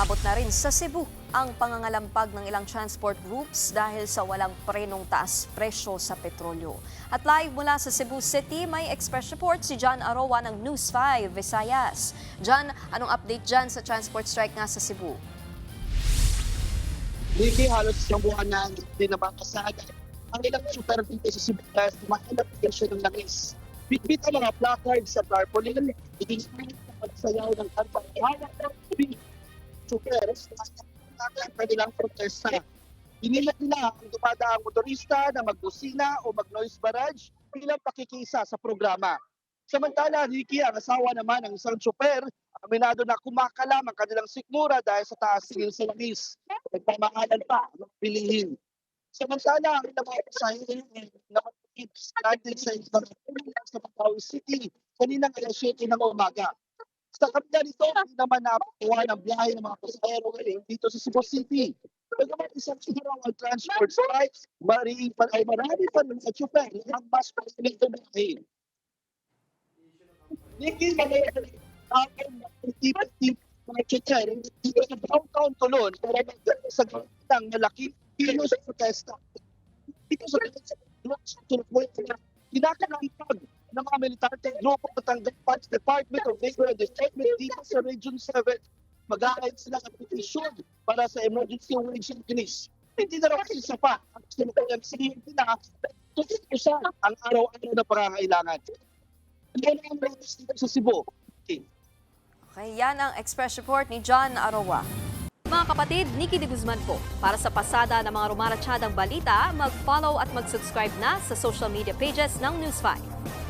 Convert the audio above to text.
Umabot na rin sa Cebu ang pangangalampag ng ilang transport groups dahil sa walang prenong taas presyo sa petrolyo. At live mula sa Cebu City, may express report si John Arowa ng News 5 Visayas. John, anong update dyan sa transport strike nga sa Cebu? Hindi halos isang buwan na hindi na makasada. Ang ilang super dito sa Cebu dahil mahanap siya ng langis. Bitbit ang mga placards sa tarpaulin, itinspire sa pagsayaw ng kanta. Hawak ng supers na kanilang protesta. Inilat nila ang dumadaang motorista na magbusina o mag-noise barrage bilang pakikisa sa programa. Samantala, Ricky, ang asawa naman ng isang super, aminado na kumakalam ang kanilang sikmura dahil sa taas tingin sa langis. Nagpamahalan pa ng bilihin. Samantala, ang ilang mga pasahero na natin sa Palawan City kaninang alas 7 ng umaga. Sa kabila nito, hindi naman napakuha ng biyahe ng mga pasahero ngayon dito sa Cebu City. Bagamat isang sigurang ang transport strikes, marami pa ng mga super ang mas pasilig na biyahe. Nikki, mga chichar, dito sa downtown Tolon, para sa gandang malaking kilos sa protesta. Dito sa kinakalangipag ng mga militante grupo at ang Department of Labor and Development dito sa Region 7. Mag-aayos sila ng petition para sa emergency wage increase. Hindi na raw kasi sapat ang sinihin nila tutusan ang araw-araw na pangangailangan. Yan ang latest dito sa Cebu. Okay. Okay, yan ang express report ni John Arowa. Mga kapatid, Nikki de Guzman po. Para sa pasada ng mga rumaratsyadang balita, mag-follow at mag-subscribe na sa social media pages ng News 5.